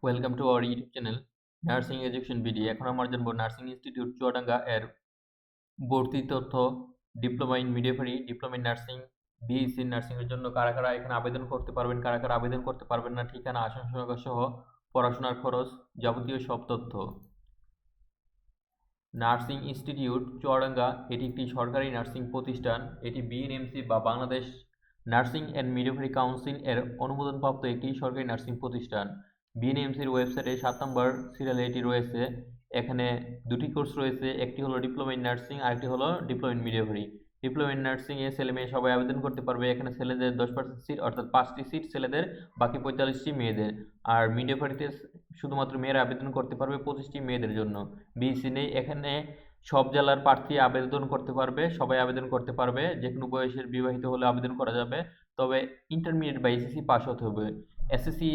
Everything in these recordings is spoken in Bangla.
Welcome to our YouTube channel nursing education BD. এখন আমরা জানবো নার্সিং ইনস্টিটিউট চুয়াডাঙ্গা এর ভর্তি তথ্য। Diploma in midwifery, diploma in nursing, BSc nursing এর জন্য কারা কারা এখানে আবেদন করতে পারবেন, কারা কারা আবেদন করতে পারবেন না, ঠিকানা, আসন সংখ্যা সহ পড়াশোনার খরচ, যাবতীয় সব তথ্য। নার্সিং ইনস্টিটিউট চুয়াডাঙ্গা এটি একটি সরকারি নার্সিং প্রতিষ্ঠান। এটি বিএনএমসি বা Bangladesh nursing and midwifery council এর অনুমোদনপ্রাপ্ত একটি সরকারি নার্সিং প্রতিষ্ঠান। বিএনএমসির ওয়েবসাইটে 7 নম্বর সিরিয়ালে এটি রয়েছে। এখানে দুটি কোর্স রয়েছে, একটি হলো ডিপ্লোমা ইন নার্সিং, আরেকটি হলো diploma in midwifery. Diploma in nursing এ ছেলে মেয়ে সবাই আবেদন করতে পারবে। এখানে ছেলেদের 10% সিট, অর্থাৎ 5টি সিট ছেলেদের, বাকি 45টি মেয়েদের। আর মিডওয়াইফারিতে শুধুমাত্র মেয়েরা আবেদন করতে পারবে, 25টি মেয়েদের জন্য। বিএসসি নেই এখানে। সব জেলার প্রার্থী আবেদন করতে পারবে, সবাই আবেদন করতে পারবে, যে কোনো বয়সের বিবাহিত হলে আবেদন করা যাবে। তবে ইন্টারমিডিয়েট বা এসএসসি পাস হতে হবে। এসএসসি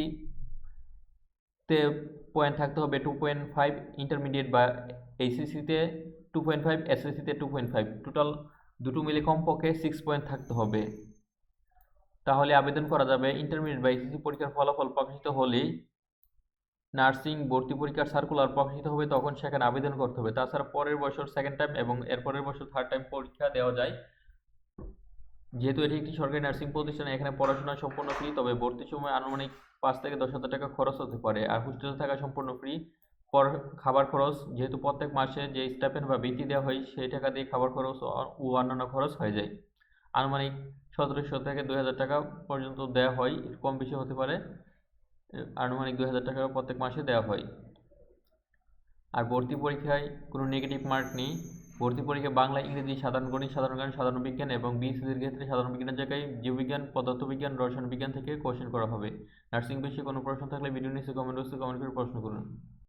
তে পয়েন্ট থাকতে হবে 2.5, ইন্টারমিডিয়েট বা এইচএসসিতে 2.5, এসএসসিতে 2.5, টোটাল দুটো মিলে কমপক্ষে 6 পয়েন্ট থাকতে হবে, তাহলে আবেদন করা যাবে। ইন্টারমিডিয়েট বা এইচএসসি পরীক্ষার ফলাফল প্রকাশিত হলেই নার্সিং ভর্তি পরীক্ষার সার্কুলার প্রকাশিত হবে, তখন সেখানে আবেদন করতে হবে। তাছাড়া পরের বছর সেকেন্ড টাইম এবং এর পরের বছর থার্ড টাইম পরীক্ষা দেওয়া যায়। যেহেতু এটি একটি সরকারি নার্সিং প্রতিষ্ঠান, এখানে পড়াশোনা সম্পূর্ণ ফ্রি, তবে ভর্তির সময় আনুমানিক 5 থেকে 10,000 টাকা খরচ হতে পারে। আর হোস্টেলে থাকা সম্পূর্ণ ফ্রি। খাবার খরচ, যেহেতু প্রত্যেক মাসে যে স্টাইপেন্ড বা বৃত্তি দেওয়া হয় সেই টাকা দিয়ে খাবার খরচ ও অন্যান্য খরচ হয়ে যায়। আনুমানিক 1,700 থেকে 2,000 টাকা পর্যন্ত দেওয়া হয়, একটু কম বেশি হতে পারে। আনুমানিক 2,000 টাকা প্রত্যেক মাসে দেওয়া হয়। আর ভর্তি পরীক্ষায় কোনো নেগেটিভ মার্ক নেই। ভর্তি পরীক্ষা বাংলা, ইংরেজি, সাধারণ গণিত, সাধারণ জ্ঞান, সাধারণ বিজ্ঞান এবং বিএসসির ক্ষেত্রে সাধারণ বিজ্ঞানের জায়গায় জীববিজ্ঞান, পদার্থবিজ্ঞান, রসায়ন বিজ্ঞান থেকে কোশ্চেন করা হবে। নার্সিং বিষয়ে কোনো প্রশ্ন থাকলে ভিডিও নিচে কমেন্ট বক্সে কমেন্ট করে প্রশ্ন করুন।